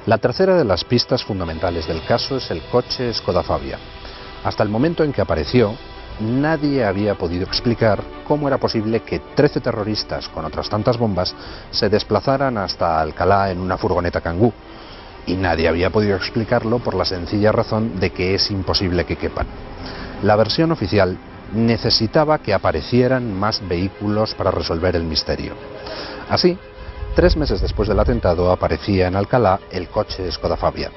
La tercera de las pistas fundamentales del caso es el coche Skoda Fabia. Hasta el momento en que apareció, nadie había podido explicar cómo era posible que 13 terroristas con otras tantas bombas se desplazaran hasta Alcalá en una furgoneta Kangoo. Y nadie había podido explicarlo por la sencilla razón de que es imposible que quepan. La versión oficial necesitaba que aparecieran más vehículos para resolver el misterio. Así, 3 meses después del atentado aparecía en Alcalá el coche Skoda Fabia.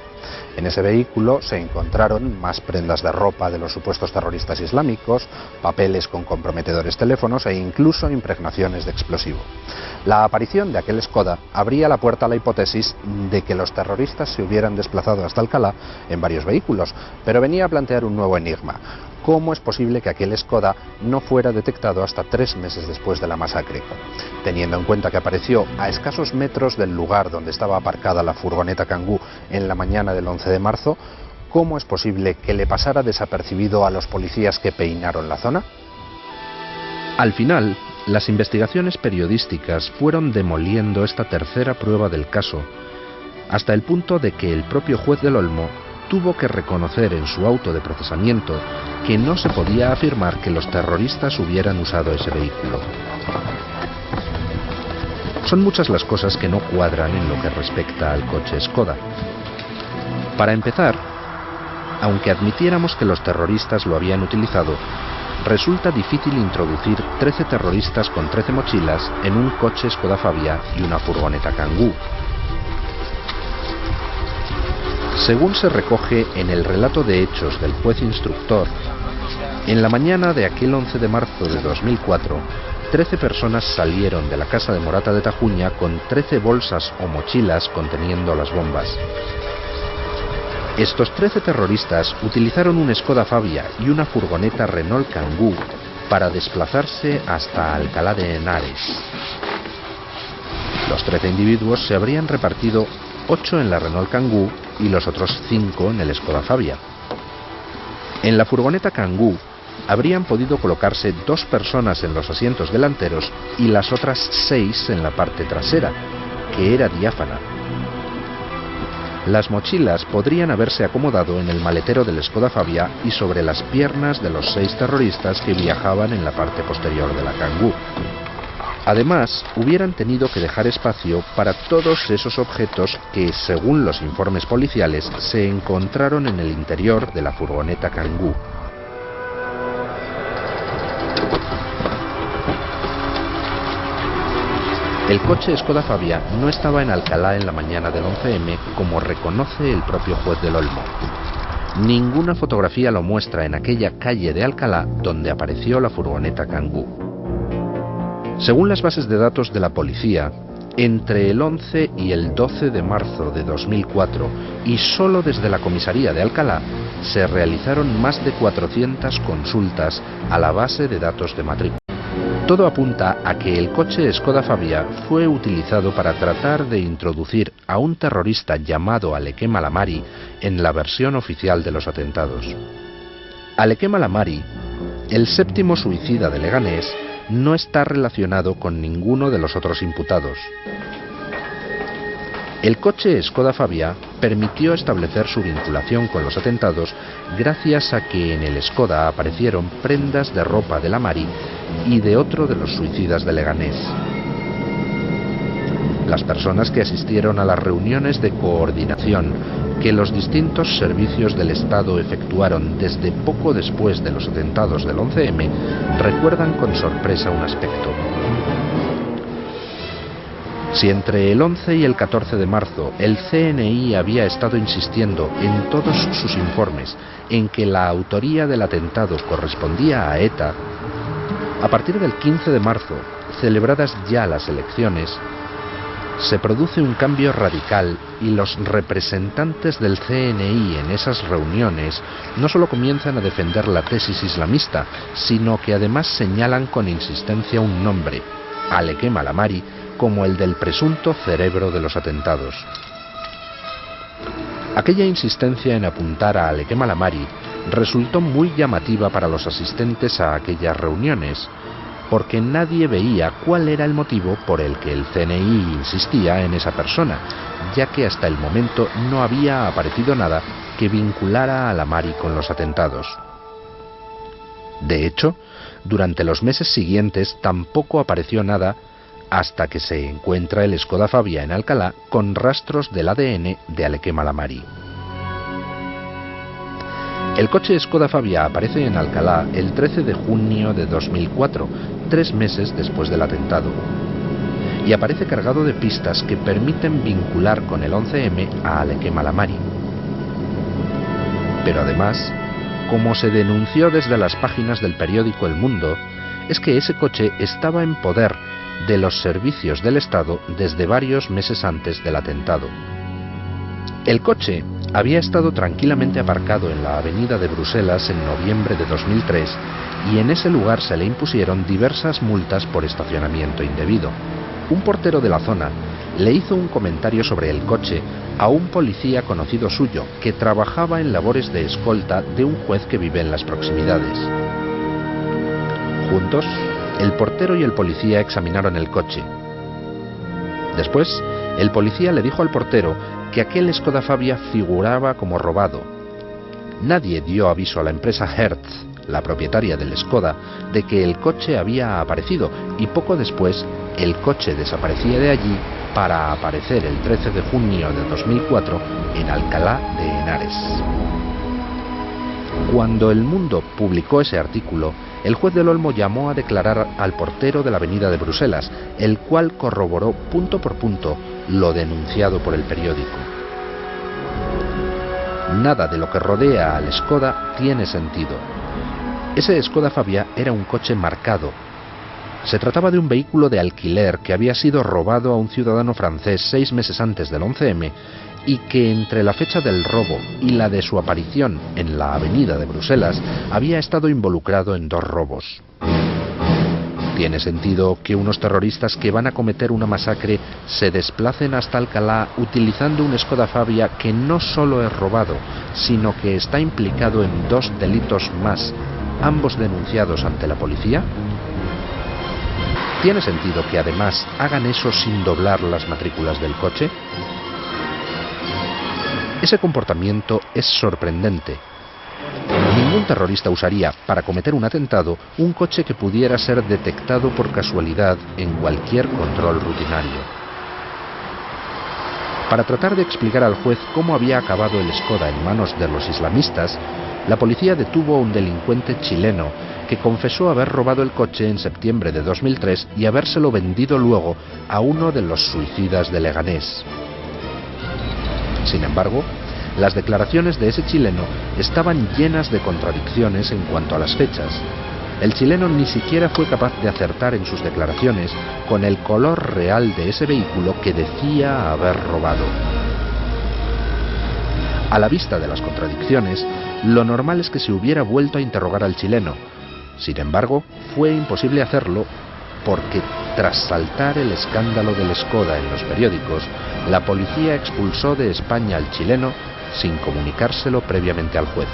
En ese vehículo se encontraron más prendas de ropa de los supuestos terroristas islámicos, papeles con comprometedores teléfonos e incluso impregnaciones de explosivo. La aparición de aquel Skoda abría la puerta a la hipótesis de que los terroristas se hubieran desplazado hasta Alcalá en varios vehículos, pero venía a plantear un nuevo enigma. ¿Cómo es posible que aquel Skoda no fuera detectado hasta 3 meses después de la masacre? Teniendo en cuenta que apareció a escasos metros del lugar donde estaba aparcada la furgoneta Kangoo en la mañana del 11 de marzo, ¿cómo es posible que le pasara desapercibido a los policías que peinaron la zona? Al final, las investigaciones periodísticas fueron demoliendo esta tercera prueba del caso, hasta el punto de que el propio juez del Olmo tuvo que reconocer en su auto de procesamiento que no se podía afirmar que los terroristas hubieran usado ese vehículo. Son muchas las cosas que no cuadran en lo que respecta al coche Skoda. Para empezar, aunque admitiéramos que los terroristas lo habían utilizado, resulta difícil introducir 13 terroristas con 13 mochilas en un coche Skoda Fabia y una furgoneta Kangoo. Según se recoge en el relato de hechos del juez instructor, en la mañana de aquel 11 de marzo de 2004, 13 personas salieron de la casa de Morata de Tajuña con 13 bolsas o mochilas conteniendo las bombas. Estos 13 terroristas utilizaron un Skoda Fabia y una furgoneta Renault Kangoo para desplazarse hasta Alcalá de Henares. Los 13 individuos se habrían repartido 8 en la Renault Kangoo y los otros 5 en el Skoda Fabia. En la furgoneta Kangoo habrían podido colocarse 2 personas en los asientos delanteros y las otras 6 en la parte trasera, que era diáfana. Las mochilas podrían haberse acomodado en el maletero del Skoda Fabia y sobre las piernas de los 6 terroristas que viajaban en la parte posterior de la Kangoo. Además, hubieran tenido que dejar espacio para todos esos objetos que, según los informes policiales, se encontraron en el interior de la furgoneta Kangoo. El coche Skoda Fabia no estaba en Alcalá en la mañana del 11M, como reconoce el propio juez del Olmo. Ninguna fotografía lo muestra en aquella calle de Alcalá donde apareció la furgoneta Kangoo. Según las bases de datos de la policía, entre el 11 y el 12 de marzo de 2004, y solo desde la comisaría de Alcalá, se realizaron más de 400 consultas a la base de datos de matrícula. Todo apunta a que el coche Skoda Fabia fue utilizado para tratar de introducir a un terrorista llamado Alequem Alamari en la versión oficial de los atentados. Alequem Alamari, el séptimo suicida de Leganés, no está relacionado con ninguno de los otros imputados. El coche Skoda Fabia permitió establecer su vinculación con los atentados gracias a que en el Skoda aparecieron prendas de ropa del Alamari y de otro de los suicidas de Leganés. Las personas que asistieron a las reuniones de coordinación que los distintos servicios del Estado efectuaron desde poco después de los atentados del 11M recuerdan con sorpresa un aspecto. Si entre el 11 y el 14 de marzo el CNI había estado insistiendo en todos sus informes en que la autoría del atentado correspondía a ETA, a partir del 15 de marzo, celebradas ya las elecciones, se produce un cambio radical y los representantes del CNI en esas reuniones no solo comienzan a defender la tesis islamista, sino que además señalan con insistencia un nombre, Alequem Alamari, como el del presunto cerebro de los atentados. Aquella insistencia en apuntar a Alequem Alamari resultó muy llamativa para los asistentes a aquellas reuniones, porque nadie veía cuál era el motivo por el que el CNI insistía en esa persona, ya que hasta el momento no había aparecido nada que vinculara a Lamari con los atentados. De hecho, durante los meses siguientes tampoco apareció nada hasta que se encuentra el Skoda Fabia en Alcalá con rastros del ADN de Alequema Lamari. El coche Skoda Fabia aparece en Alcalá el 13 de junio de 2004, 3 meses después del atentado, y aparece cargado de pistas que permiten vincular con el 11M a Alequema Lamari. Pero además, como se denunció desde las páginas del periódico El Mundo, es que ese coche estaba en poder de los servicios del Estado desde varios meses antes del atentado. El coche había estado tranquilamente aparcado en la avenida de Bruselas en noviembre de 2003 y en ese lugar se le impusieron diversas multas por estacionamiento indebido. Un portero de la zona le hizo un comentario sobre el coche a un policía conocido suyo que trabajaba en labores de escolta de un juez que vive en las proximidades. Juntos, el portero y el policía examinaron el coche. Después, el policía le dijo al portero que aquel Skoda Fabia figuraba como robado. Nadie dio aviso a la empresa Hertz, la propietaria del Skoda, de que el coche había aparecido, y poco después el coche desaparecía de allí para aparecer el 13 de junio de 2004 en Alcalá de Henares. Cuando El Mundo publicó ese artículo, el juez del Olmo llamó a declarar al portero de la avenida de Bruselas, el cual corroboró punto por punto lo denunciado por el periódico. Nada de lo que rodea al Skoda tiene sentido. Ese Skoda Fabia era un coche marcado. Se trataba de un vehículo de alquiler que había sido robado a un ciudadano francés 6 meses antes del 11M y que entre la fecha del robo y la de su aparición en la avenida de Bruselas había estado involucrado en 2 robos. ¿Tiene sentido que unos terroristas que van a cometer una masacre se desplacen hasta Alcalá utilizando un Skoda Fabia que no solo es robado, sino que está implicado en 2 delitos más, ambos denunciados ante la policía? ¿Tiene sentido que además hagan eso sin doblar las matrículas del coche? Ese comportamiento es sorprendente. Ningún terrorista usaría, para cometer un atentado, un coche que pudiera ser detectado por casualidad en cualquier control rutinario. Para tratar de explicar al juez cómo había acabado el Skoda en manos de los islamistas, la policía detuvo a un delincuente chileno que confesó haber robado el coche en septiembre de 2003 y habérselo vendido luego a uno de los suicidas de Leganés. Sin embargo, las declaraciones de ese chileno estaban llenas de contradicciones en cuanto a las fechas. El chileno ni siquiera fue capaz de acertar en sus declaraciones con el color real de ese vehículo que decía haber robado. A la vista de las contradicciones, lo normal es que se hubiera vuelto a interrogar al chileno. Sin embargo, fue imposible hacerlo porque, tras saltar el escándalo del Skoda en los periódicos, la policía expulsó de España al chileno sin comunicárselo previamente al juez.